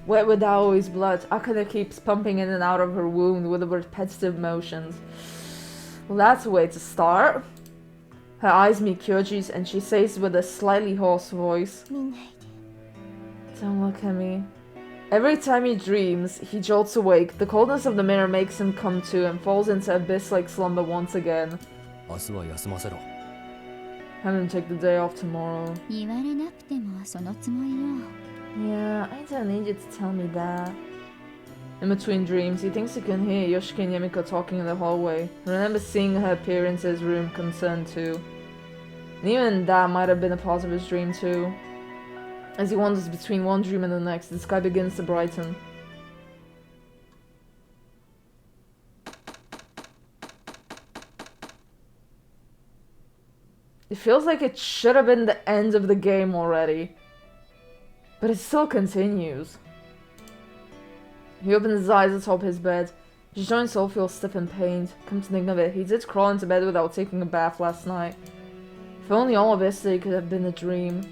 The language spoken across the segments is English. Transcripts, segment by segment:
Wet with Aoi's blood, Akane keeps pumping in and out of her wound with repetitive motions. Well, that's a way to start. Her eyes meet Kyoji's and she says with a slightly hoarse voice, "Don't look at me." Every time he dreams, he jolts awake. The coldness of the mirror makes him come to and falls into abyss-like slumber once again. Have him take the day off tomorrow. Yeah, I don't need you to tell me that. In between dreams, he thinks he can hear Yoshiki and Yamiko talking in the hallway. He remembers seeing her appear into his room, concerned too. And even that might have been a part of his dream too. As he wanders between one dream and the next, the sky begins to brighten. It feels like it should have been the end of the game already. But it still continues. He opens his eyes atop his bed. His joints all feel stiff and pained. Come to think of it, he did crawl into bed without taking a bath last night. If only all of yesterday could have been a dream.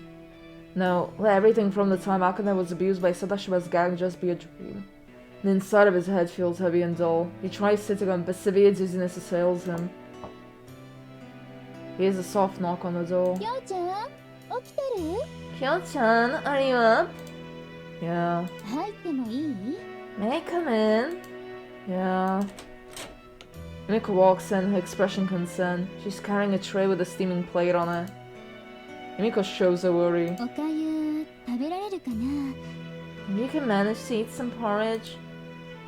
No, let everything from the time Akane was abused by Sadashiba's gang just be a dream. The inside of his head feels heavy and dull. He tries sitting up, but severe dizziness assails him. He hears a soft knock on the door. Kyo-chan, are you up? Yeah. May I come in? Yeah. Yumiko walks in, her expression concerned. She's carrying a tray with a steaming plate on it. Yumiko shows her worry. You can manage to eat some porridge.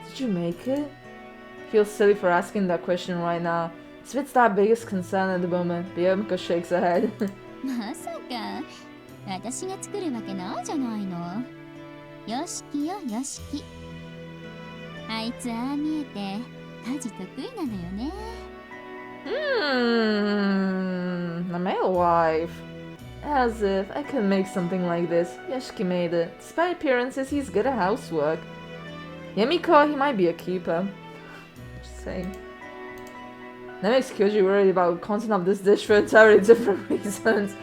Did you make it? Feels silly for asking that question right now. It's if it's that biggest concern at the moment, but Yumiko shakes her head. A Malewife. As if I could make something like this. Yoshiki made it. Despite appearances, he's good at housework. Yamiko, he might be a keeper. Just saying. That makes Kyoji worried about the content of this dish for entirely different reasons.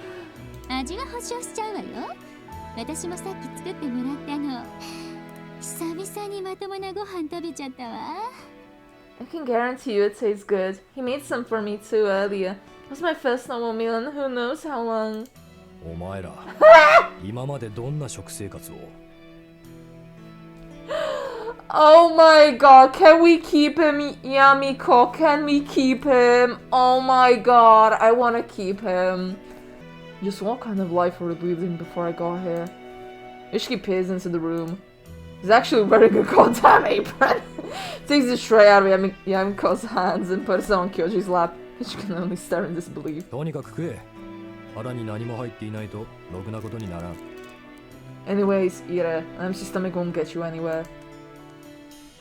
I can guarantee you it tastes good. He made some for me too earlier. It was my first normal meal in who knows how long. Oh my god, can we keep him, Yamiko? Can we keep him? Oh my god, I want to keep him. Just what kind of life were we leading before I got here? Yoshiki peers into the room. He's actually wearing a goddamn apron. Takes the tray out of Yamiko's hands and puts it on Kyoji's lap. Yoshiki can only stare in disbelief. Anyways, eat it. An empty stomach won't get you anywhere.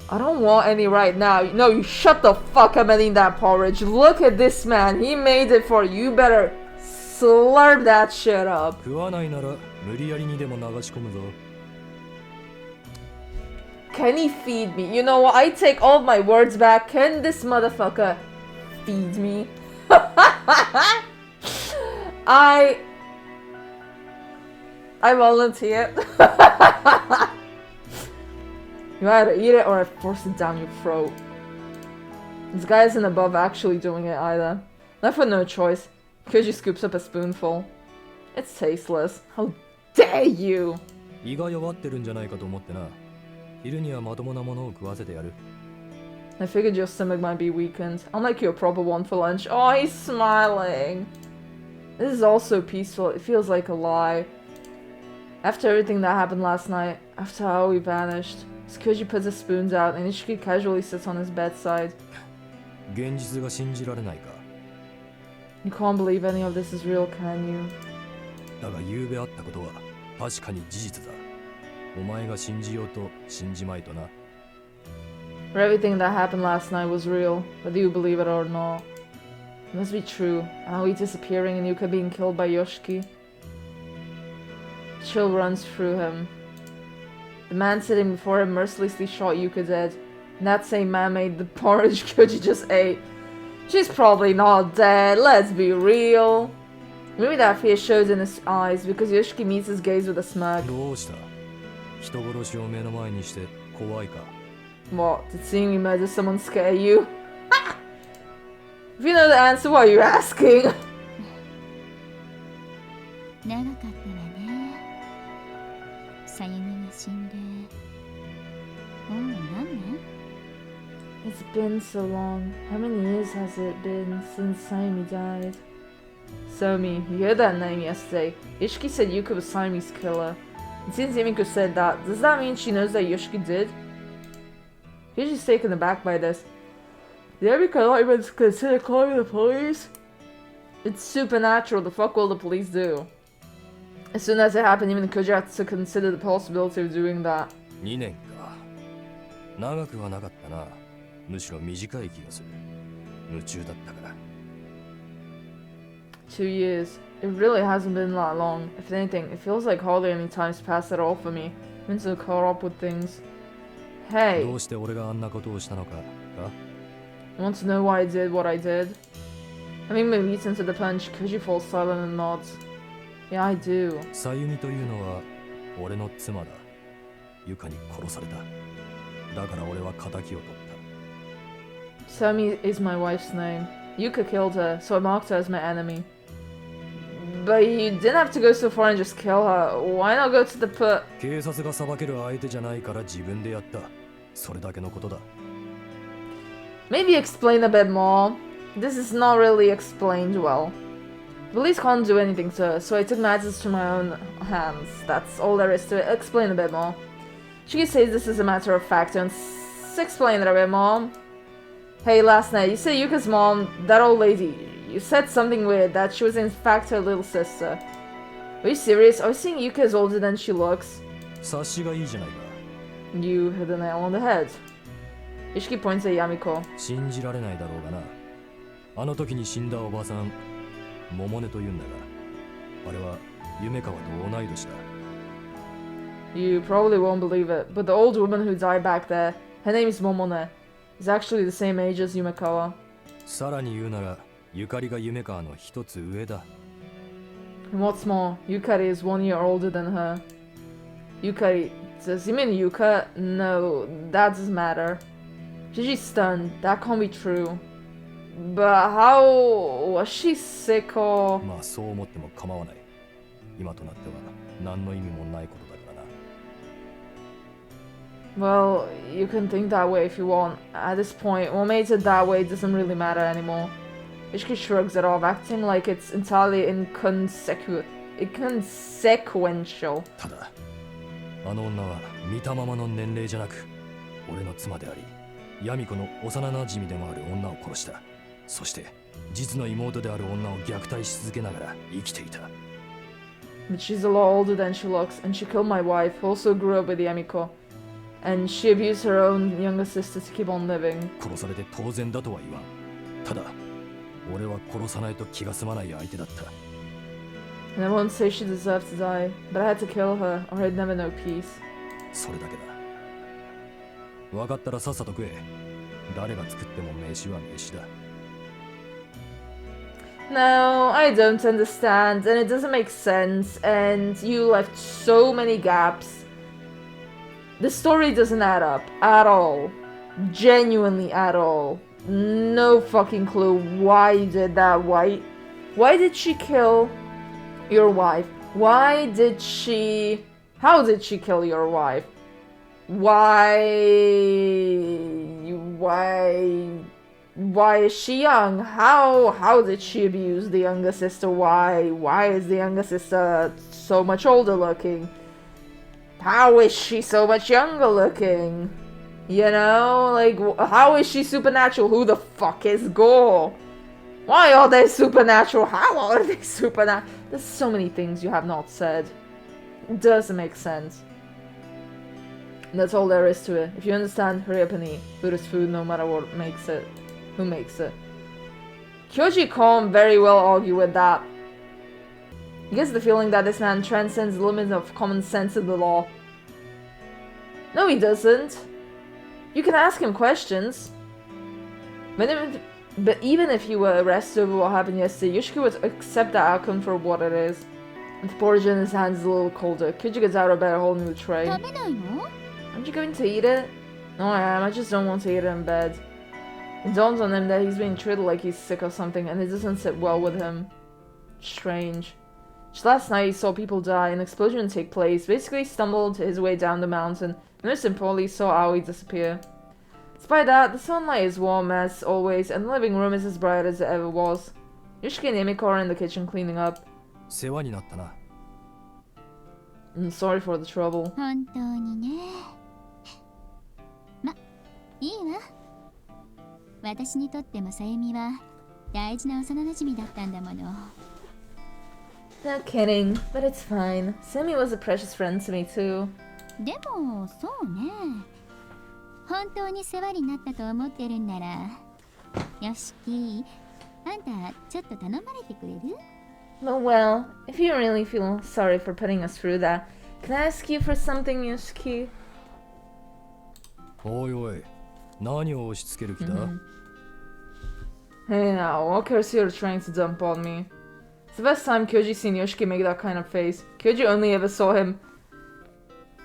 I don't want any right now. No, you shut the fuck up and eat that porridge. Look at this man. He made it for you. You better slurp that shit up. Can he feed me? You know what? I take all of my words back. Can this motherfucker feed me? I volunteer. You either eat it or I force it down your throat. This guy isn't above actually doing it either. Left with no choice, Kyoji scoops up a spoonful. It's tasteless. How dare you! I figured your stomach might be weakened. I'll make you a proper one for lunch. Oh, he's smiling. This is all so peaceful. It feels like a lie. After everything that happened last night, after how he vanished, Kyoji puts his spoons out and Ishiki casually sits on his bedside. You can't believe any of this is real, can you? For everything that happened last night was real, whether you believe it or not. It must be true. Aoi disappearing and Yuka being killed by Yoshiki. Chill runs through him. The man sitting before him mercilessly shot Yuka dead. And that same man made the porridge Kyoji just ate. She's probably not dead, let's be real. Maybe that fear shows in his eyes because Yoshiki meets his gaze with a smirk. 人殺しを目の前にして怖いか? What? Did seeing you murder someone scare you? If you know the answer, why are you asking? 長かったわね。さゆみが死んで。もう何年? It's been so long. How many years has it been since Sayumi died? Somi, you heard that name yesterday. Yoshiki said Yuka was Sayumi's killer. And since Yumiko said that, does that mean she knows that Yoshiki did? Yoshi's taken aback by this. Did Yumiko not even consider calling the police? It's supernatural. The fuck will the police do? As soon as it happened, even Koji had to consider the possibility of doing that. 2年か。長くはなかったな。むしろ短い気がする。夢中だったから。2 years. It really hasn't been that long. If anything, it feels like hardly any time's passed at all for me. I've been so caught up with things. Hey. どうして俺があんなことをしたのか? You want to know why I did what I did? Having been beaten to the punch, Koji falls silent and nods. Yeah, I do. さゆみというのは俺の妻だ。ゆかに殺された。だから俺は仇を取った。Sayumi is my wife's name. Yuka killed her, so I marked her as my enemy. But you didn't have to go so far and just kill her. Why not go to the put? 警察が裁ける相手じゃないから自分でやった。それだけのことだ。Maybe explain a bit more. This is not really explained well. The police can't do anything to her, so I took matters to my own hands. That's all there is to it. Explain a bit more. She says this is a matter of fact, and explain it a bit more. Hey, last night, you said Yuka's mom, that old lady, you said something weird, that she was in fact her little sister. Are you serious? I was saying Yuka is older than she looks. 察しがいいじゃないか。You hit the nail on the head. Yoshiki points at Yamiko. 信じられないだろうがな。あの時に死んだおばさん、桃音と言うんだが、あれは夢川と同い年だ。You probably won't believe it, but the old woman who died back there, her name is Momone, is actually the same age as Yumekawa. さらに言うなら、ゆかりが夢川の一つ上だ。And what's more, Yukari is 1 year older than her. Yukari, does he mean Yuka? No, that doesn't matter. Gigi's stunned, that can't be true. But how... was she sick or... まあそう思っても構わない。今となっては何の意味もないことだからな。Well, you can think that way if you want. At this point, what made it that way doesn't really matter anymore. Ishiki shrugs it off, acting like it's entirely inconsequential. ただ、あの女は見たままの年齢じゃなく、俺の妻であり、ヤミコの幼馴染でもある女を殺した。そして、実の妹である女を虐待し続けながら生きていた。But she's a lot older than she looks, and she killed my wife, who also grew up with Yamiko. And she abused her own younger sister to keep on living. 殺されて当然だとは言わん。ただ、俺は殺さないと気が済まない相手だった。And I won't say she deserved to die, but I had to kill her, or I'd never know peace. それだけだ。分かったらさっさと食え。誰が作っても飯は飯だ。No, I don't understand, and it doesn't make sense, and you left so many gaps. The story doesn't add up at all. Genuinely at all. No fucking clue why you did that. Why did she kill your wife? Why did she... How did she kill your wife? Why is she young? How did she abuse the younger sister? Why is the younger sister so much older looking? How is she so much younger looking? You know, like, how is she supernatural? Who the fuck is Gore? Why are they supernatural? How are they supernatural? There's so many things you have not said. It doesn't make sense. And that's all there is to it. If you understand, hurry up and eat. Food is food no matter what makes it. Who makes it? Kyoji can't very well argue with that. He gets the feeling that this man transcends the limits of common sense and the law. No, he doesn't. You can ask him questions. But even if he were arrested over what happened yesterday, Yoshiki would accept the outcome for what it is. With porridge in his hands, a little colder, Kyoji gets out of bed, a whole new tray. 食べないの？ Aren't you going to eat it? No, I am. I just don't want to eat it in bed. It dawns on him that he's being treated like he's sick or something, and it doesn't sit well with him. Strange. Just last night, he saw people die, an explosion take place, basically stumbled his way down the mountain, and most importantly, saw Aoi disappear. Despite that, the sunlight is warm as always, and the living room is as bright as it ever was. Yoshiki and Emiko are in the kitchen cleaning up. 世話になったな。I'm sorry for the trouble. 本当にね。ま、いいわ。私にとってもさゆみは大事な幼馴染だったんだもの。No kidding, but it's fine. Sammy was a precious friend to me too. でも、そうね。本当に世話になったと思ってるんなら、よしき、あんたちょっと頼まれてくれる？ But well, if you really feel sorry for putting us through that, can I ask you for something, Yoshiki? おいおい、何を押し付ける気だ？ Hey now, what curse you're trying to dump on me? It's the first time Kyoji's seen Yoshiki make that kind of face. Kyoji only ever saw him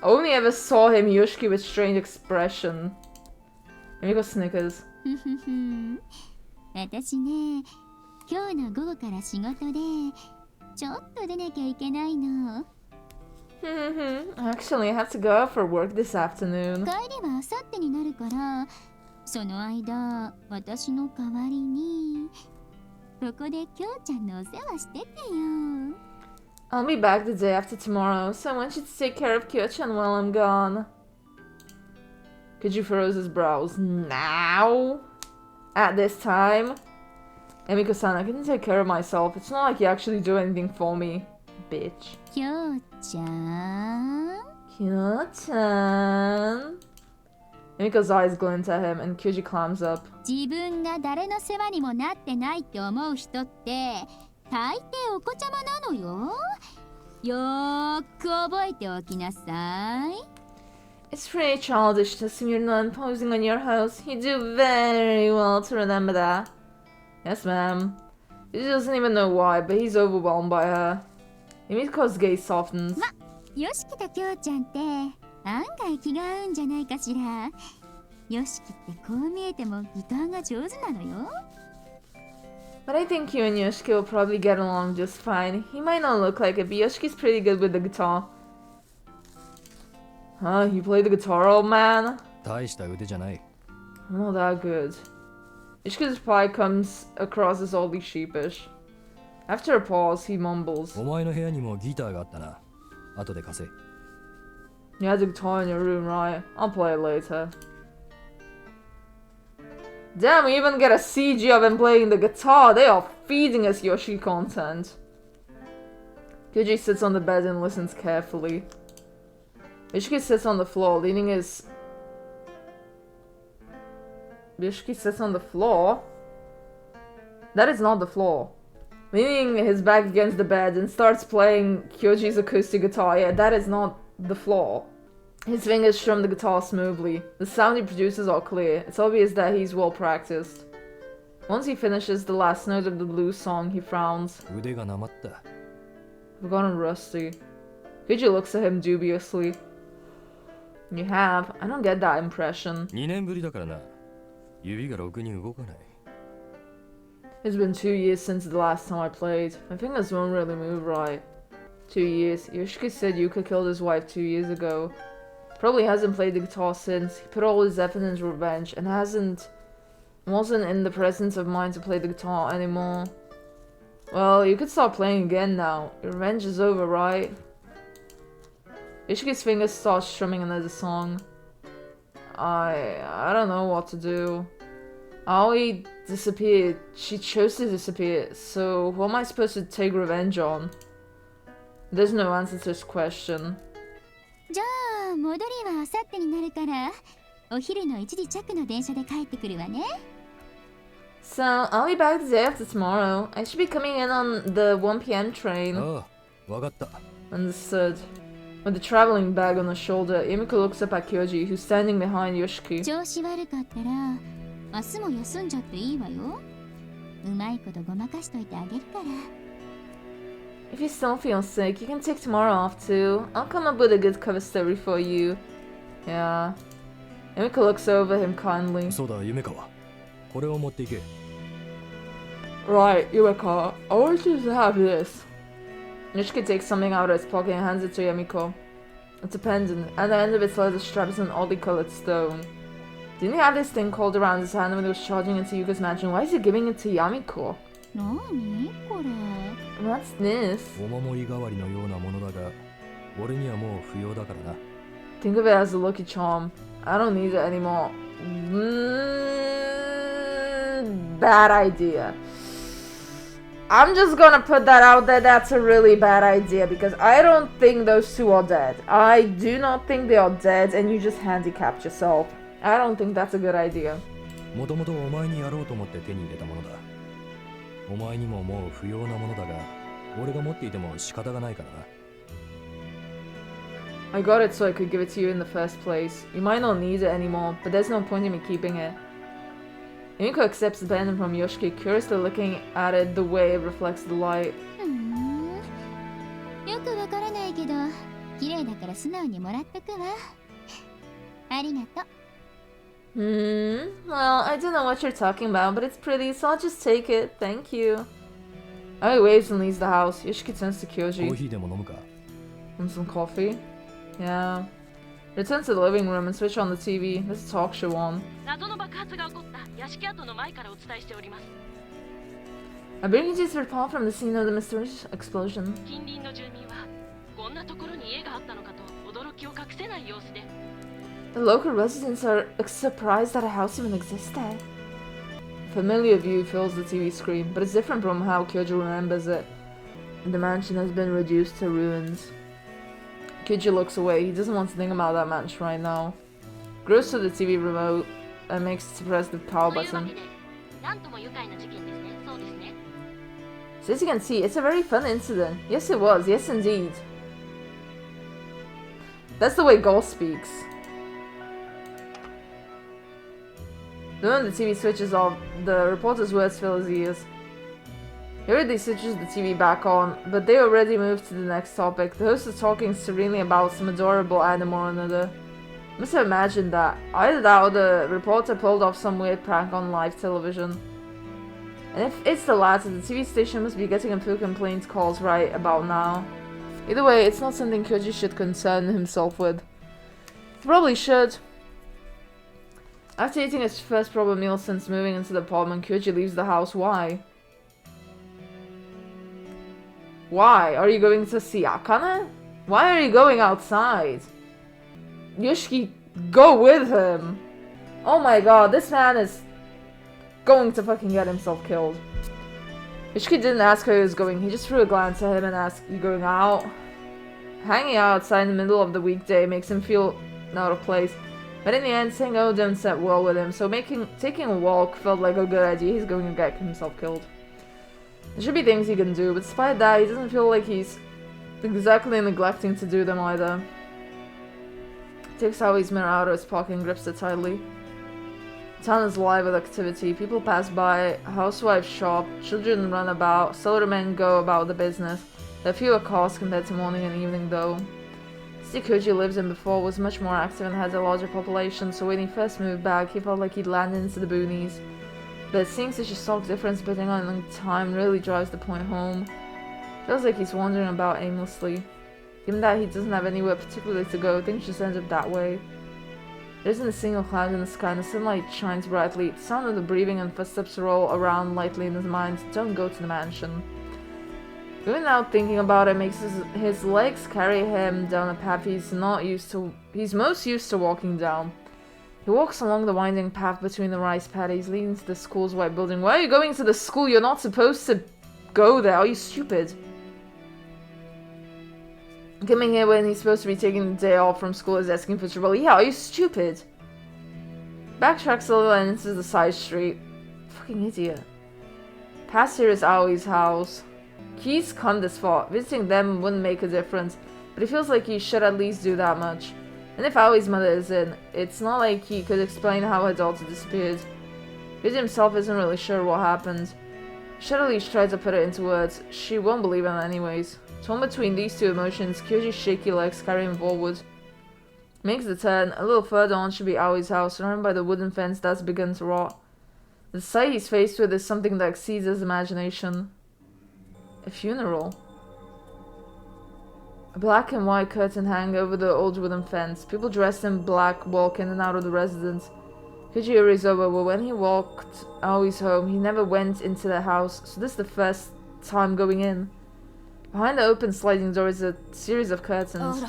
Yoshiki with strange expression. Emiko snickers. 私ね、今日の午後から仕事でちょっと出なきゃいけないの。Actually, I have to go out for work this afternoon. 帰りは明後日になるから、その間、私の代わりにここできょうちゃんのお世話しててよ。I'll be back the day after tomorrow, so I want you to take care of Kyo-chan while I'm gone. Kyoji furrows his brows. Now? At this time? Emiko-san, I can take care of myself. It's not like you actually do anything for me. Bitch. きょうちゃん Kyo-chan? Emiko's eyes glint at him, and Kyoji clams up. 自分が誰の世話にもなってないって思う人って大抵お子ちゃまなのよ。よーく覚えておきなさい。 It's pretty childish to assume you're not imposing on your host. You do very well to remember that. Yes, ma'am. He doesn't even know why, but he's overwhelmed by her. Emiko's gaze softens. よしきときょうちゃんって案外気が合うんじゃないかしら。よしきってこう見えてもギターが上手なのよ。 But I think you and Yoshiki will probably get along just fine. He might not look like it, but Yoshiki's pretty good with the guitar. Huh? You play the guitar, old man? 大した腕じゃない。 I'm not that good. Yoshiki's reply comes across as oddly sheepish. After a pause, he mumbles. お前の部屋にもギターがあったな。後で貸せ。 You had the guitar in your room, right? I'll play it later. Damn, we even get a CG of him playing the guitar. They are feeding us Yoshi content. Kyoji sits on the bed and listens carefully. Yoshiki sits on the floor, leaning his... Yoshiki sits on the floor? That is not the floor. Leaning his back against the bed and starts playing Kyoji's acoustic guitar. Yeah, that is not the floor. His fingers strum the guitar smoothly. The sound he produces are clear. It's obvious that he's well practiced. Once he finishes the last note of the blues song, he frowns. 腕がなまった。 I've gotten rusty. Kyoji looks at him dubiously. You have? I don't get that impression. 2年ぶりだからな。指がろくに動かない。 It's been 2 years since the last time I played. My fingers won't really move right. 2 years. Yoshiki said Yuka killed his wife 2 years ago. Probably hasn't played the guitar since. He put all his effort into revenge and wasn't in the presence of mind to play the guitar anymore. Well, you could start playing again now. Your revenge is over, right? Yoshiki's fingers start strumming another song. I don't know what to do. Aoi disappeared. She chose to disappear, so who am I supposed to take revenge on? There's no answer to this question. じゃあ戻りは明後日になるからお昼の1時着の電車で帰ってくるわね。 So, I'll be back the day after tomorrow. I should be coming in on the 1 p.m. train. ああ、わかった。 Understood. With the traveling bag on her shoulder, Emiko looks up at Kyoji, who's standing behind Yoshiki. 調子悪かったら明日も休んじゃっていいわよ。うまいことごまかしといてあげるから。If you still feel sick, you can take tomorrow off too. I'll come up with a good cover story for you. Yeah. Yumiko looks over him kindly. そうだ、夢川。これを持っていけ。Right, Yumiko, I want you to have this. Yoshiki takes something out of his pocket and hands it to Yumiko. It's a pendant. At the end of its leather strap is an oddly colored stone. Didn't he have this thing called around his hand when he was charging into Yuka's mansion? Why is he giving it to Yumiko? 何これ What's this? お守り代わりのようなものだが、俺にはもう不要だからな。Think of it as a lucky charm. I don't need it anymore. Bad idea. I'm just gonna put that out there. That's a really bad idea because I don't think those two are dead. I do not think they are dead and you just handicapped yourself. I don't think that's a good idea. もともとお前にやろうと思って手に入れたものだ。お前にももう不要なものだが、俺が持っていても仕方がないからな。I got it so I could give it to you in the first place. You might not need it anymore, but there's no point in me keeping it. Yumiko accepts the pendant from Yoshiki, curiously looking at it the way it reflects the light. よくわからないけど、綺麗だから素直にもらっとくわ。ありがとう。Well, I don't know what you're talking about, but it's pretty, so I'll just take it. Thank you. Aoi waves and leaves the house. Yoshiki turns to コー Kyoji. ヒーでも飲むか。 Want some coffee? Yeah. Return to the living room and switch on the TV. There's a talk show on. 謎の爆発が起こった屋敷跡の前からお伝えしております。 I bring you to report from the scene of the mysterious explosion. 近隣の住民はこんなところに家があったのかと驚きを隠せない様子で。 The local residents are surprised that a house even exists there. A familiar view fills the TV screen, but it's different from how Kyoji remembers it. The mansion has been reduced to ruins. Kyoji looks away. He doesn't want to think about that mansion right now. Goes to the TV remote and makes to press the power というわ button. けで、なんとも愉快な事件ですね。そうですね。 So as you can see, it's a very fun incident. Yes, it was. Yes, indeed. That's the way Gore speaks. The moment the TV switches off, the reporter's words fill his ears. He already switches the TV back on, but they already moved to the next topic. The host is talking serenely about some adorable animal or another. I must have imagined that. Either that or the reporter pulled off some weird prank on live television. And if it's the latter, the TV station must be getting a few complaint calls right about now. Either way, it's not something Kyoji should concern himself with. He probably should. After eating his first proper meal since moving into the apartment, Kyoji leaves the house. Why? Why? Are you going to see Akane? Why are you going outside? Yoshiki, go with him! Oh my god, this man is going to fucking get himself killed. Yoshiki didn't ask where he was going, he just threw a glance at him and asked, "You going out?" Hanging out outside in the middle of the weekday makes him feel out of place. But in the end, saying "oh" didn't set well with him, so taking a walk felt like a good idea. He's going to get himself killed. There should be things he can do, but despite that, he doesn't feel like he's exactly neglecting to do them either. He takes Howie's mirror out of his pocket and grips it tightly. The town is alive with activity. People pass by, housewives shop, children run about, solarmen go about the business. There are fewer cars compared to morning and evening though. The city Koji lives in before was much more active and has a larger population, so when he first moved back, he felt like he'd landed into the boonies. But seeing such a stark difference between on time really drives the point home. Feels like he's wandering about aimlessly. Given that he doesn't have anywhere particularly to go, things just end up that way. There isn't a single cloud in the sky and the sunlight shines brightly. The sound of the breathing and footsteps roll around lightly in his mind. Don't go to the mansion. Even now thinking about it makes his legs carry him down a path he's most used to walking down. He walks along the winding path between the rice paddies, leading to the school's white building. Why are you going to the school? You're not supposed to go there. Are you stupid? Coming here when he's supposed to be taking the day off from school is asking for trouble. Yeah, are you stupid? Backtracks a little and enters the side street. Fucking idiot. Past here is Aoi's house. He's come this far. Visiting them wouldn't make a difference, but he feels like he should at least do that much. And if Aoi's mother is in, it's not like he could explain how her daughter disappeared. He himself isn't really sure what happened. Should at least try to put it into words. She won't believe him anyways. Torn between these two emotions, Kyoji's shaky legs carry him forward. Makes the turn. A little further on should be Aoi's house, surrounded by the wooden fence that's begun to rot. The sight he's faced with is something that exceeds his imagination. A funeral. A black and white curtain hang over the old wooden fence. People dressed in black walk in and out of the residence. Kyoji hurries over, but when he walked Aoi's home, he never went into the house, so this is the first time going in. Behind the open sliding door is a series of curtains.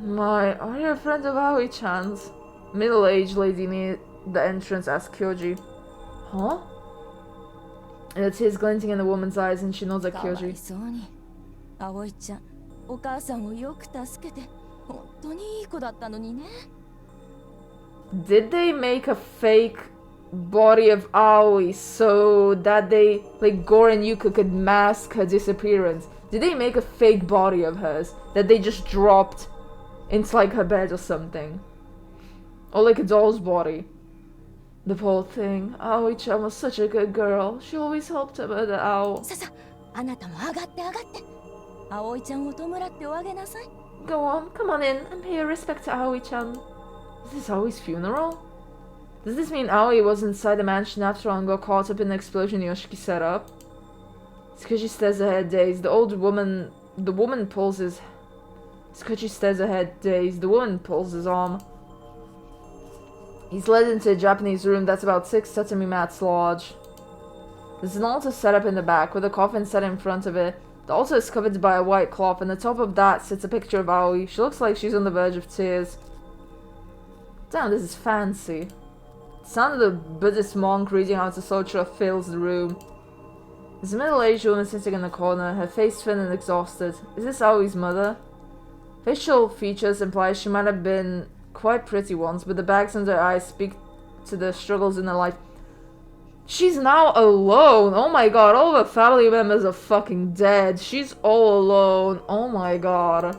My, are you a friend of Aoi-chan's? Middle-aged lady near the entrance asks Kyoji. Huh? And a tears glinting in the woman's eyes and she nods at Kyoji. Did they make a fake body of Aoi so that they, like Gore and Yuka, could mask her disappearance? Did they make a fake body of hers that they just dropped into like her bed or something? Or like a doll's body? The poor thing. Aoi-chan was such a good girl. She always helped her mother out. Go on, come on in and pay your respect to Aoi-chan. Is this Aoi's funeral? Does this mean Aoi was inside the mansion after all and got caught up in the explosion Yoshiki set up? Tsukushi stares ahead, dazed. The woman pulls his... Tsukushi stares ahead, dazed. The woman pulls his arm. He's led into a Japanese room that's about 6 tatami mats large. There's an altar set up in the back, with a coffin set in front of it. The altar is covered by a white cloth, and on the top of that sits a picture of Aoi. She looks like she's on the verge of tears. Damn, this is fancy. The sound of the Buddhist monk reading out a sutra fills the room. There's a middle-aged woman sitting in the corner, her face thin and exhausted. Is this Aoi's mother? Facial features imply she might have been quite pretty once, but the bags under her eyes speak to the struggles in her life. She's now alone! Oh my god, all of her family members are fucking dead. She's all alone. Oh my god.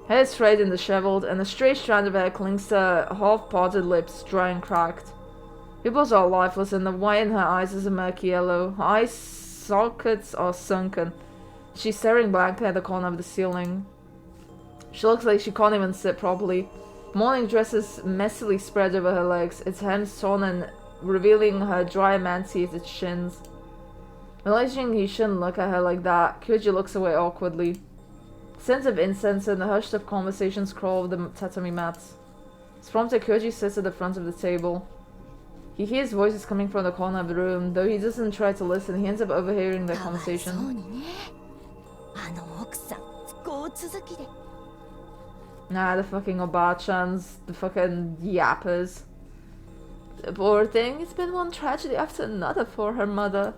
Hair is frayed and disheveled, and a straight strand of hair clings to her half-parted lips, dry and cracked. Pupils are lifeless, and the white in her eyes is a murky yellow. Her eye sockets are sunken. She's staring blankly at the corner of the ceiling. She looks like she can't even sit properly. Morning dress is messily spread over her legs, its hems torn and revealing her dry manty at its shins. Realizing he shouldn't look at her like that, Kyoji looks away awkwardly. Scents of incense and the hushed of conversations crawl over the tatami mats. As prompted, Kyoji sits at the front of the table. He hears voices coming from the corner of the room. Though he doesn't try to listen, he ends up overhearing their conversation. Nah, the fucking Obachans, the fucking yappers. The poor thing, it's been one tragedy after another for her mother.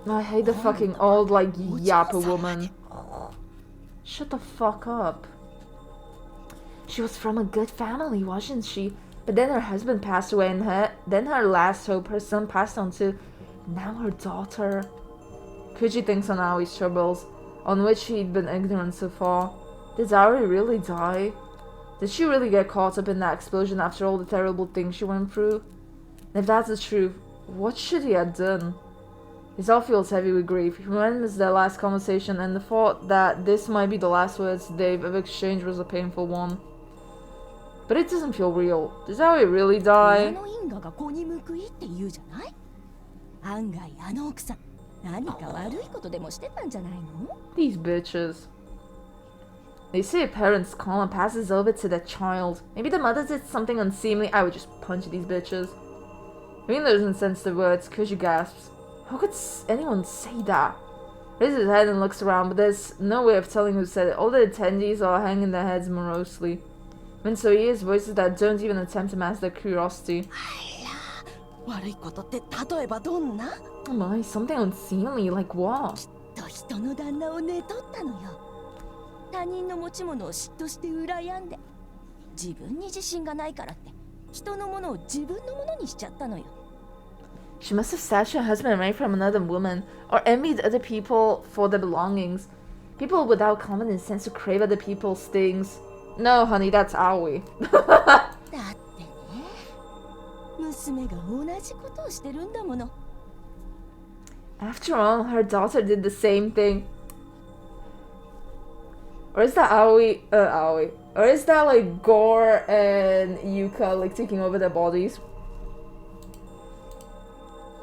I hate the fucking old, like, yapper woman. Shut the fuck up. She was from a good family, wasn't she? But then her husband passed away and then her last hope, her son, passed on too. Now her daughter. Kuji thinks on Aoi's troubles, on which he'd been ignorant so far. Did Aoi really die? Did she really get caught up in that explosion after all the terrible things she went through? And if that's the truth, what should he have done? His heart feels heavy with grief. He remembers their last conversation, and the thought that this might be the last words they've ever exchanged was a painful one. But it doesn't feel real. Does Aoi really die? These bitches. They say a parent's calm passes over to the child. Maybe the mother did something unseemly. I would just punch these bitches. Reading those insensitive words, Kuji gasps. How could anyone say that? Raises his head and looks around, but there's no way of telling who said it. All the attendees are hanging their heads morosely. When so he hears voices that don't even attempt to mask their curiosity. Oh my, something unseemly, like what? She must have snatched her husband away from another woman, or envied other people for their belongings. People without common sense who crave other people's things. No, honey, that's Aoi. だってね、娘が同じことをしてるんだもの。 After all, her daughter did the same thing. Or is that Aoi? Aoi. Or is that like Gore and Yuka like taking over their bodies?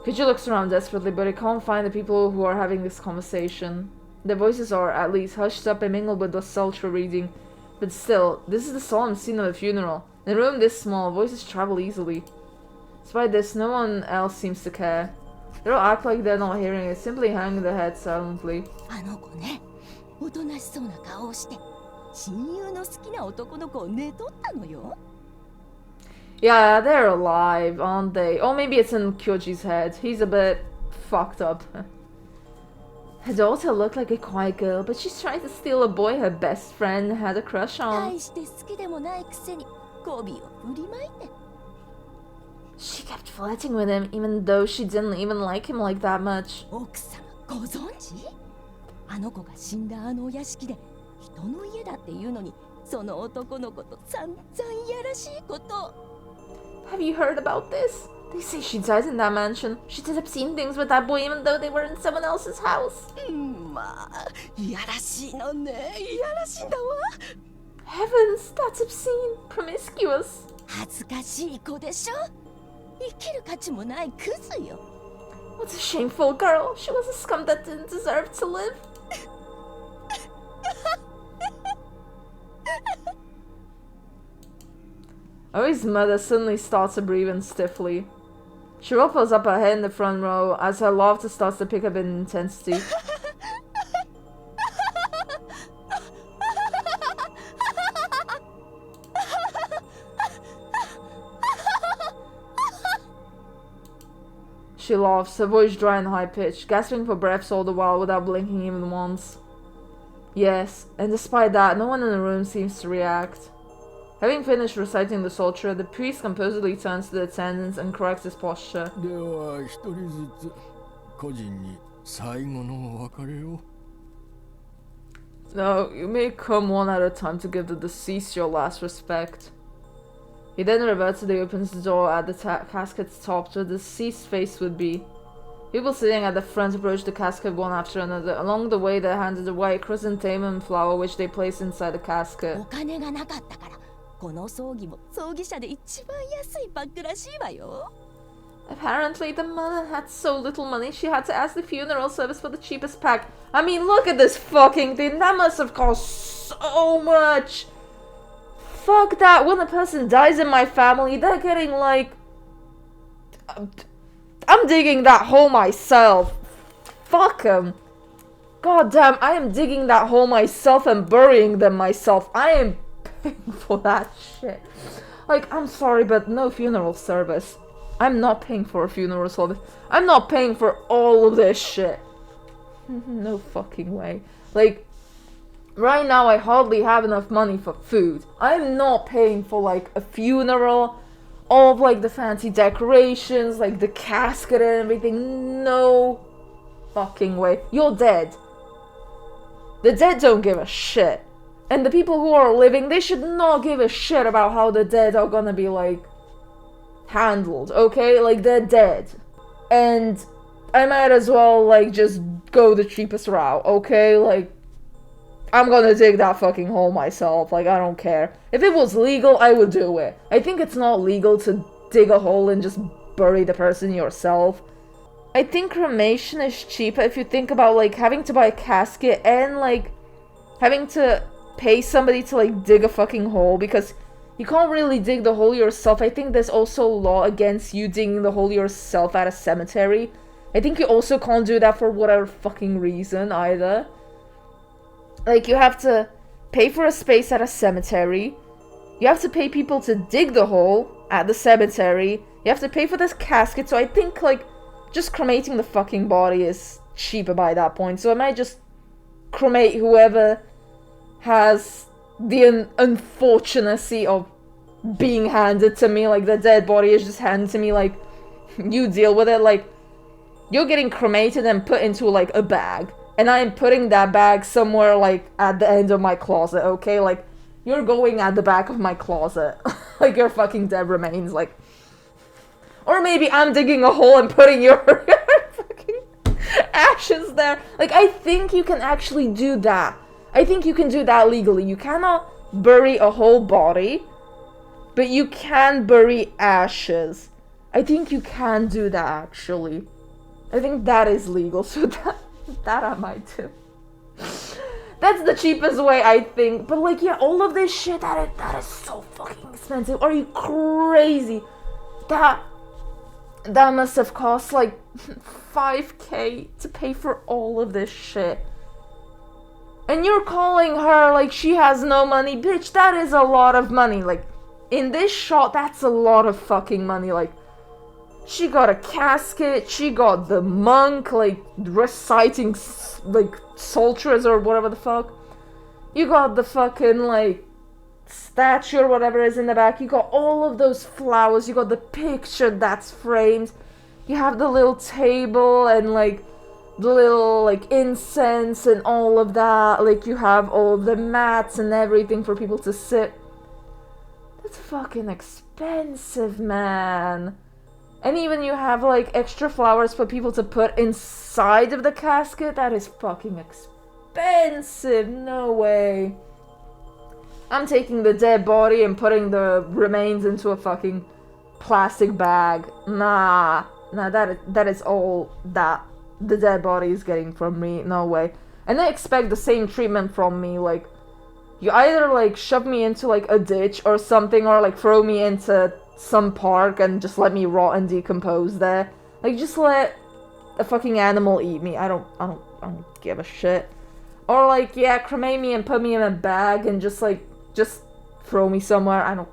Kuju looks around desperately, but he can't find the people who are having this conversation. Their voices are, at least, hushed up and mingled with the sultry reading. But still, this is the solemn scene of a funeral. In a room this small, voices travel easily. Despite this, no one else seems to care. They don't act like they're not hearing it, simply hang their heads silently. あの子ね、おとなしそうな顔をして、親友の好きな男の子を寝取ったのよ。 Yeah, they're alive, aren't they? Or maybe it's in Kyoji's head. He's a bit fucked up. Her daughter looked like a quiet girl, but she's trying to steal a boy her best friend had a crush on. 大して好きでもないくせに媚びを振りまいて。 She kept flirting with him, even though she didn't even like him like that much. 奥様ご存知？あの子が死んだあのお屋敷で人の家だっていうのに、その男の子と散々いやらしいことを。 Have you heard about this? They say she died in that mansion. She did obscene things with that boy even though they were in someone else's house. まあ、いやらしいのね、いやらしいんだわ。 Heavens, that's obscene, promiscuous. 恥ずかしい子でしょ。生きる価値もないクズよ。 What a shameful girl. She was a scum that didn't deserve to live. Oi's mother suddenly starts to breathe in stiffly. She ruffles up her head in the front row as her laughter starts to pick up in intensity. She laughs, her voice dry and high-pitched, gasping for breaths all the while without blinking even once. Yes, and despite that, no one in the room seems to react. Having finished reciting the sutra, the priest composedly turns to the attendants and corrects his posture. では一人ずつ個人に最後のお別れを。 No, you may come one at a time to give the deceased your last respect. He then reverts and opens the door at the casket's top where the deceased's face would be. People sitting at the front approach the casket one after another. Along the way, they're handed a white chrysanthemum flower which they place inside the casket. お金がなかったから、この葬儀も葬儀社で一番安いパックらしいわよ。 Apparently, the mother had so little money she had to ask the funeral service for the cheapest pack. I mean, look at this fucking thing. That must have cost so much. Fuck that. When a person dies in my family, they're getting like... I'm digging that hole myself. Fuck them. God damn, I am digging that hole myself and burying them myself. I am paying for that shit. Like, I'm sorry, but no funeral service. I'm not paying for a funeral service. I'm not paying for all of this shit. No fucking way. Like, right now I hardly have enough money for food. I'm not paying for like a funeral, all of like the fancy decorations, like the casket and everything. No fucking way. You're dead. The dead don't give a shit. And the people who are living, they should not give a shit about how the dead are gonna be like handled, okay? Like, they're dead. And I might as well like just go the cheapest route, okay? Like, I'm gonna dig that fucking hole myself. Like, I don't care. If it was legal, I would do it. I think it's not legal to dig a hole and just bury the person yourself. I think cremation is cheaper if you think about, like, having to buy a casket and, like, having to pay somebody to, like, dig a fucking hole, because you can't really dig the hole yourself. I think there's also law against you digging the hole yourself at a cemetery. I think you also can't do that for whatever fucking reason either. Like, you have to pay for a space at a cemetery. You have to pay people to dig the hole at the cemetery. You have to pay for this casket. So I think, like, just cremating the fucking body is cheaper by that point. So I might just cremate whoever has the unfortunacy of being handed to me. Like, the dead body is just handed to me. Like, you deal with it. Like, you're getting cremated and put into, like, a bag. And I'm putting that bag somewhere, like, at the end of my closet, okay? Like, you're going at the back of my closet. Like, your fucking dead remains, like... Or maybe I'm digging a hole and putting your fucking ashes there. Like, I think you can actually do that. I think you can do that legally. You cannot bury a whole body, but you can bury ashes. I think you can do that, actually. I think that is legal, so that I might do. That's the cheapest way, I think. But, like, yeah, all of this shit, that is so fucking expensive. Are you crazy? That must have cost, like, 5k to pay for all of this shit. And you're calling her like she has no money. Bitch, that is a lot of money. Like, in this shot, that's a lot of fucking money. Like, she got a casket, she got the monk, like, reciting, like, psalteries or whatever the fuck. You got the fucking, like, statue or whatever is in the back. You got all of those flowers. You got the picture that's framed. You have the little table and, like, the little, like, incense and all of that. Like, you have all the mats and everything for people to sit. That's fucking expensive, man. And even you have, like, extra flowers for people to put inside of the casket. That is fucking expensive. No way. I'm taking the dead body and putting the remains into a fucking plastic bag. Nah, that is all that the dead body is getting from me. No way. And they expect the same treatment from me. Like, you either, like, shove me into, like, a ditch or something, or, like, throw me into some park and just let me rot and decompose there. Like, just let a fucking animal eat me. I don't give a shit. Or, like, yeah, cremate me and put me in a bag and just throw me somewhere. I don't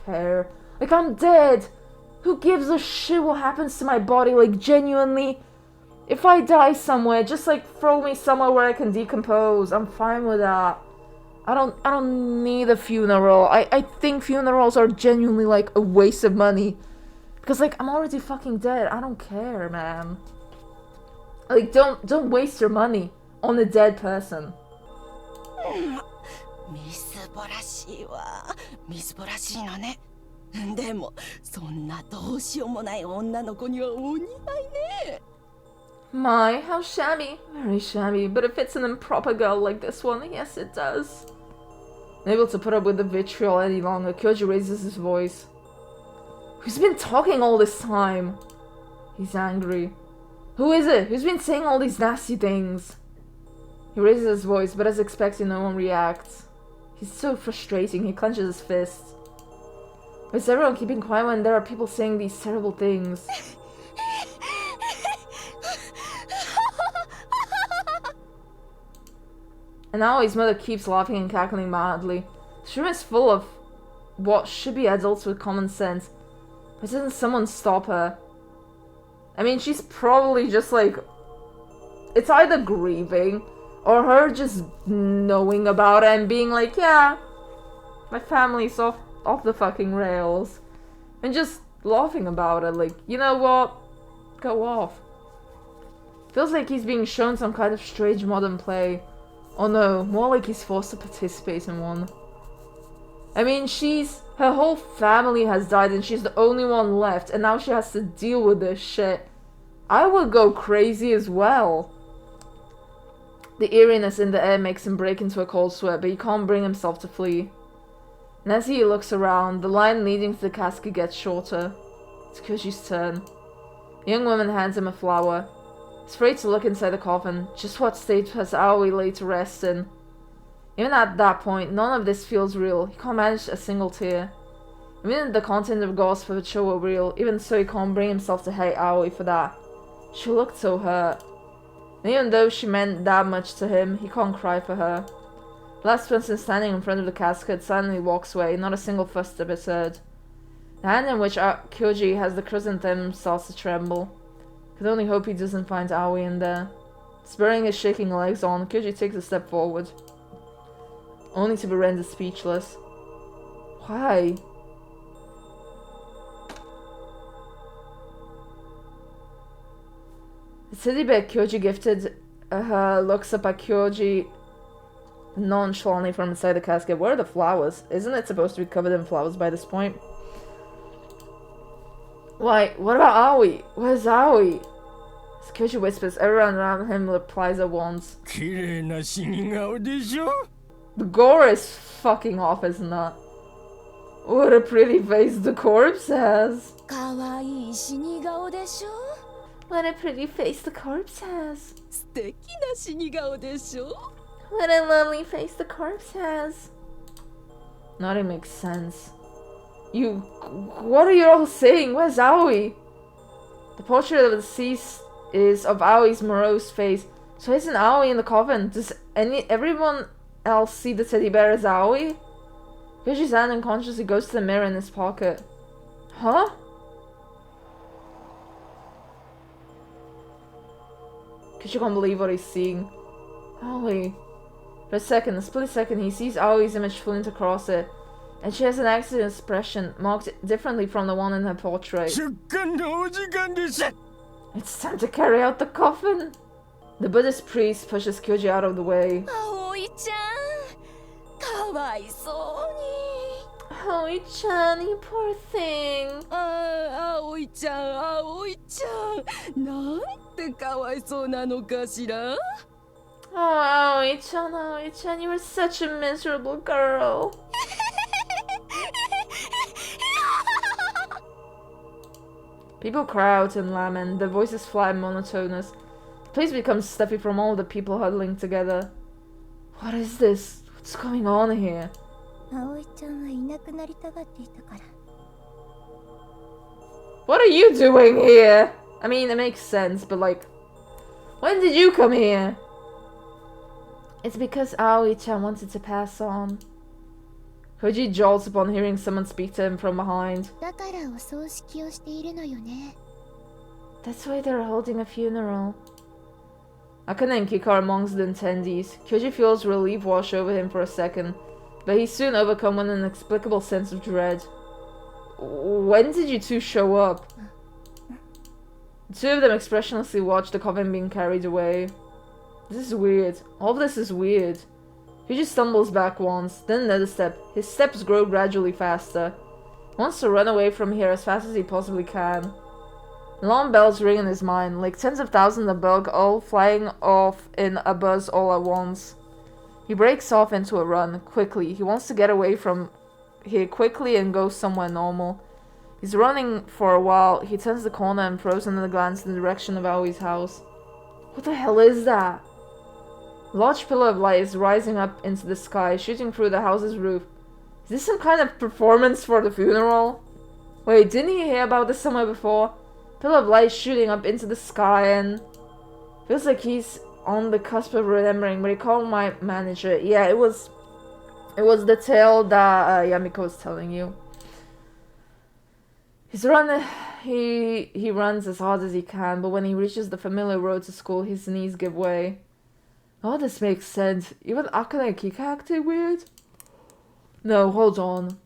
care. Like, I'm dead. Who gives a shit what happens to my body? Like, genuinely, if I die somewhere, just, like, throw me somewhere where I can decompose. I'm fine with that. I don't need a funeral. I think funerals are genuinely, like, a waste of money. Because, like, I'm already fucking dead. I don't care, man. Like, don't waste your money on a dead person. みすぼらしいわ。みすぼらしいのね。でもそんなどうしようもない女の子にはお似合いね。My, how shabby. Very shabby. But it fits an improper girl like this one. Yes, it does. Unable to put up with the vitriol any longer, Kyoji raises his voice. Who's been talking all this time? He's angry. Who is it? Who's been saying all these nasty things? He raises his voice, but as expected, no one reacts. He's so frustrating, he clenches his fists. Why is everyone keeping quiet when there are people saying these terrible things? And now his mother keeps laughing and cackling madly. This room is full of what should be adults with common sense. Why doesn't someone stop her? I mean, she's probably just like... It's either grieving, or her just knowing about it and being like, yeah, my family's off the fucking rails. And just laughing about it, like, you know what? Go off. Feels like he's being shown some kind of strange modern play. Oh no, more like he's forced to participate in one. I mean, her whole family has died and she's the only one left, and now she has to deal with this shit. I would go crazy as well. The eeriness in the air makes him break into a cold sweat, but he can't bring himself to flee. And as he looks around, the line leading to the casket gets shorter. It's Kyoji's turn. The young woman hands him a flower. He's afraid to look inside the coffin. Just what state has Aoi laid to rest in? Even at that point, none of this feels real. He can't manage a single tear. Even if the content of Gore's show were real, even so he can't bring himself to hate Aoi for that. She looked so hurt. And even though she meant that much to him, he can't cry for her. The last person standing in front of the casket suddenly walks away, not a single footstep is heard. The hand in which Kyoji has the chrysanthemum starts to tremble. Could only hope he doesn't find Aoi in there. Spurring his shaking legs on, Kyoji takes a step forward. Only to be rendered speechless. Why? The teddy bear Kyoji gifted her looks up at Kyoji nonchalantly from inside the casket. Where are the flowers? Isn't it supposed to be covered in flowers by this point? Why, what about Aoi? Where's Aoi? Kyoji whispers. Everyone around him replies at once. 綺麗な死に顔でしょ The gore is fucking off his nut. What a pretty face the corpse has. かわいい死に顔でしょ What a pretty face the corpse has. 素敵な死に顔でしょ What a lovely face the corpse has. Nothing makes sense. What are you all saying? Where's Aoi? The portrait of the deceased is of Aoi's morose face. So isn't Aoi in the coffin? Does everyone else see the teddy bear as Aoi? Kyoji's hand unconsciously goes to the mirror in his pocket. Huh? Kyoji can't believe what he's seeing. Aoi. For a split second, he sees Aoi's image flint across it. And she has an accident expression, marked differently from the one in her portrait. 出棺のお時間です It's time to carry out the coffin! The Buddhist priest pushes Kyoji out of the way. 葵ちゃんかわいそうに Aoi-chan, you poor thing. ああ葵ちゃん葵ちゃんなんてかわいそうなのかしら Oh, Aoi-chan, you were such a miserable girl. People cry out in lament, their voices flat and monotonous. The place becomes stuffy from all the people huddling together. What is this? What's going on here? 葵ちゃんはいなくなりたがっていたから What are you doing here? I mean, it makes sense, but like, when did you come here? It's because Aoi-chan wanted to pass on. Koji jolts upon hearing someone speak to him from behind. だからお葬式をしているのよね That's why they're holding a funeral. Akane and Kika are amongst the attendees. Kyoji feels relief wash over him for a second, but he's soon overcome with an inexplicable sense of dread. When did you two show up? The two of them expressionlessly watch the coffin being carried away. This is weird. All of this is weird. He just stumbles back once, then another step. His steps grow gradually faster. He wants to run away from here as fast as he possibly can. Alarm bells ring in his mind, like tens of thousands of bugs all flying off in a buzz all at once. He breaks off into a run, quickly. He wants to get away from here quickly and go somewhere normal. He's running for a while. He turns the corner and throws another glance in the direction of Aoi's house. What the hell is that? A large pillar of light is rising up into the sky, shooting through the house's roof. Is this some kind of performance for the funeral? Wait, didn't he hear about this somewhere before? Pillar of light shooting up into the sky and... Feels like he's on the cusp of remembering, but he called my manager. Yeah, it was the tale that Yamiko was telling you. He runs as hard as he can, but when he reaches the familiar road to school, his knees give way. Oh, this makes sense. Even Akane and Kika acted weird? No, hold on.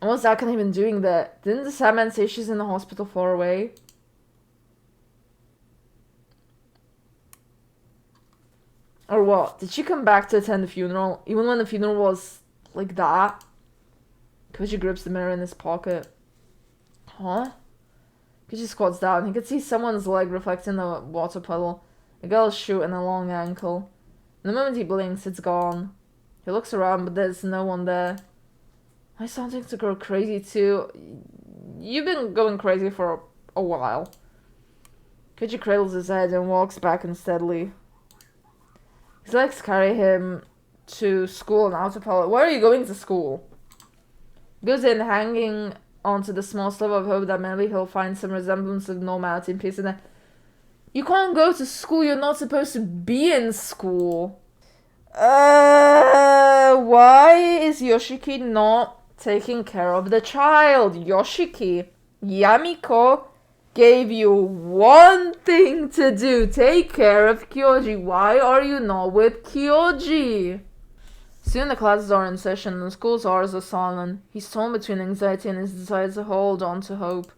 What's Akane even doing there? Didn't the Sandman say she's in the hospital far away? Or what? Did she come back to attend the funeral? Even when the funeral was like that? Koji grips the mirror in his pocket. Huh? Koji squats down. He could see someone's leg reflecting in the water puddle. A girl's shoe and a long ankle. The moment he blinks, it's gone. He looks around, but there's no one there. I'm starting to go crazy too. You've been going crazy for a while. Koji cradles his head and walks back unsteadily. His legs carry him to school and out of pallet. Where are you going to school? He goes in, hanging onto the small sliver of hope that maybe he'll find some resemblance of normality and peace in there. You can't go to school, you're not supposed to be in school. Why is Yoshiki not taking care of the child? Yoshiki, Yamiko gave you one thing to do. Take care of Kyoji. Why are you not with Kyoji? Soon the classes are in session and the school's hours are silent. He's torn between anxiety and his desire to hold on to hope.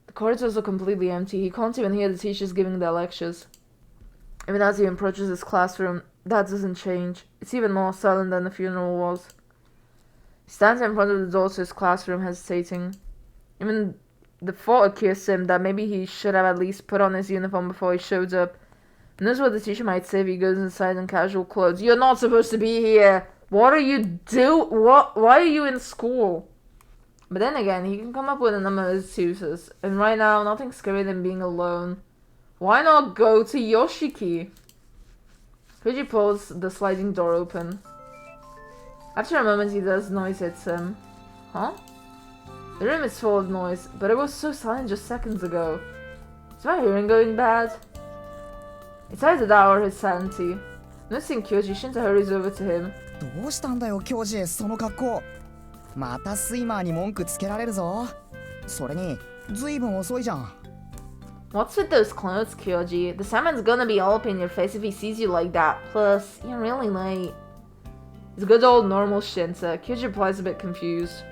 The corridors are completely empty. He can't even hear the teachers giving their lectures. Even as he approaches his classroom, That doesn't change. It's even more silent than the funeral was. He stands in front of the door to his classroom, hesitating. Even the thought occurs to him that maybe he should have at least put on his uniform before he showed up. Who knows what the teacher might say if he goes inside in casual clothes. You're not supposed to be here. What are you why are you in school? But then again, he can come up with a number of excuses. And right now, nothing's scarier than being alone. Why not go to Yoshiki? Koji pulls the sliding door open. After a moment, he does noise hits him. Huh? The room is full of noise, but it was so silent just seconds ago. Is my hearing going bad? It's either that or his sanity. Noticing Kyoji, Shinta hurries over to him. どうしたんだよ、教授、その格好。またスイマーに文句つけられるぞ。それに、ずいぶん遅いじゃん。What's with those clothes, Kyoji? The salmon's gonna be all up in your face if he sees you like that. Plus, you're really late. It's good old normal Shinta. Kyoji replies a bit confused.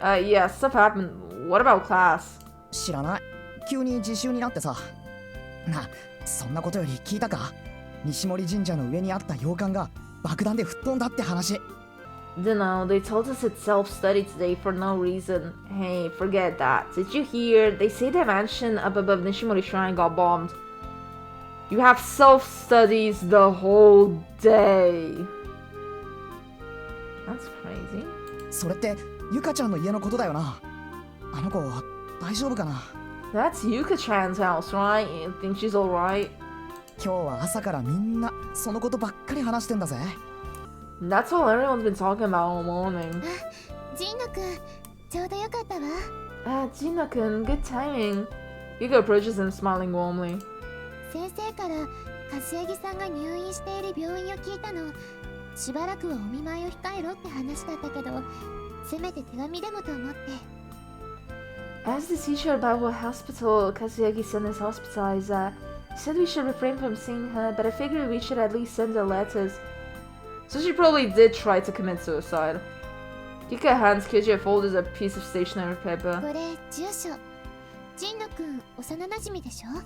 Yeah, stuff happened. What about class? 知らない。急に自習になってさ。そんなことより聞いたか？西森神社の上にあった洋館が爆弾で吹っ飛んだって話。Dunno, they told us it's self-study today for no reason. Hey, forget that. Did you hear? They say the mansion up above Nishimori Shrine got bombed. You have self-studies the whole day. That's crazy. それってゆかちゃんの家のことだよな。あの子大丈夫かな？ That's Yuka-chan's house, right? You think she's alright? 今日は朝からみんなそのことばっかり話してんだぜ。That's all everyone's been talking about all morning. ジンノ君、ちょうどよかったわ。Jino-kun, good timing. Yuka approaches him, smiling warmly. 先生から柏木さんが入院している病院を聞いたの。しばらくはお見舞いを控えろって話だったけど、せめて手紙でもと思って。I asked the teacher about what hospital Kazuyagi-san is hospitalized at. He said we should refrain from seeing her, but I figured we should at least send her letters. So she probably did try to commit suicide. Yuka hands Kyoji a folder of a piece of stationery paper. これ住所。ジンノ君、幼馴染でしょ？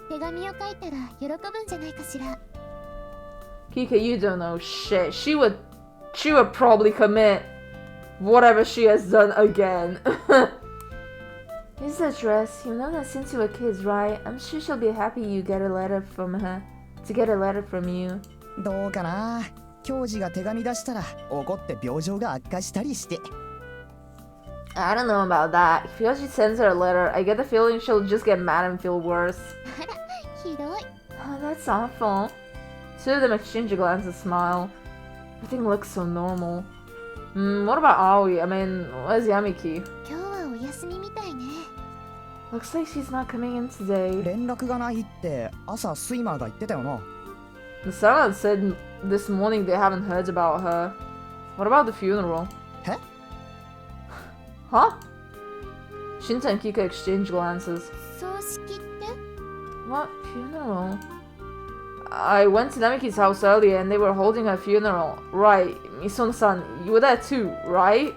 手紙を書いたら喜ぶんじゃないかしら。Kika, you don't know shit. She would probably commit whatever she has done again. Here's the address. You've known her since you were kids, right? I'm sure she'll be happy you get a letter from her. To get a letter from you. どうかな？教授が手紙出したら怒って病状が悪化したりして。I don't know about that. If Yoshi sends her a letter, I get the feeling she'll just get mad and feel worse. あら、ひどい。Oh, that's awful. Two of them exchange a glance and smile. Everything looks so normal. What about Aoi? I mean, where's Yamiki? 今日はお休みみたいね。Looks like she's not coming in today. 連絡がないって朝スイマーが言ってたよな。The Senate said this morning they haven't heard about her. What about the funeral? え？ Huh? Shinta and Kika exchange glances. 葬式って？ What funeral? I went to Namiki's house earlier and they were holding her funeral. Right, Misono-san, you were there too, right?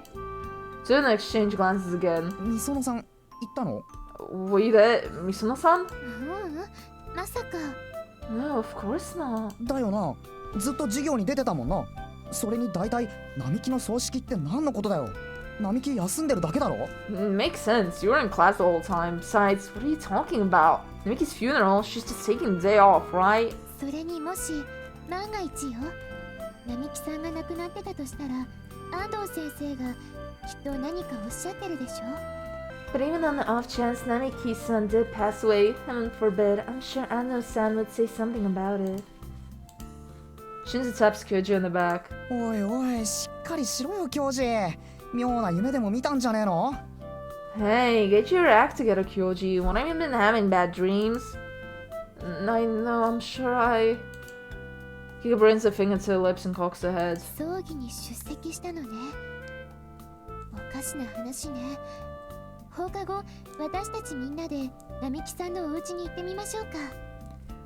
Two of them exchange glances again. みそのさん行ったの？ Were you there, Misono-san? まさか。No, of course not. だよな。ずっと授業に出てたもんな。それに大体並木の葬式って何のことだよ。並木休んでるだけだろ？ Makes sense. You were in class the whole time. Besides, what are you talking about? Namiki's funeral, she's just taking the day off, right? それにもし万が一よ、並木さんが亡くなってたとしたら、安藤先生がきっと何かおっしゃってるでしょ。But even on the off chance Namiki-san did pass away, heaven forbid, I'm sure Ando-san would say something about it. Shinza taps Kyoji on the back. おいおい、しっかりしろよ教授。妙な夢でも見たんじゃねえの？ Hey, get your act together, Kyoji. Won't I have been having bad dreams? I know, I'm sure I... Kika brings a finger to her lips and cocks her head. 葬儀に出席したのね。おかしな話ね。放課後、私たちみんなで並木さんのお家に行ってみましょうか。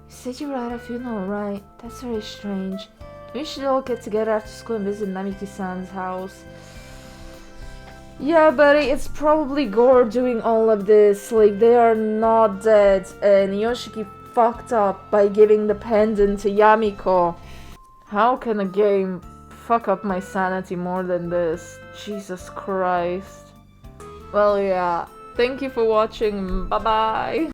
You said you were at a funeral, right? That's very strange. We should all get together after school and visit Namiki-san's house. Yeah, buddy, it's probably Gore doing all of this. Like, they are not dead. And Yoshiki fucked up by giving the pendant to Yamiko. How can a game fuck up my sanity more than this? Jesus Christ. Well, yeah. Thank you for watching. Bye bye.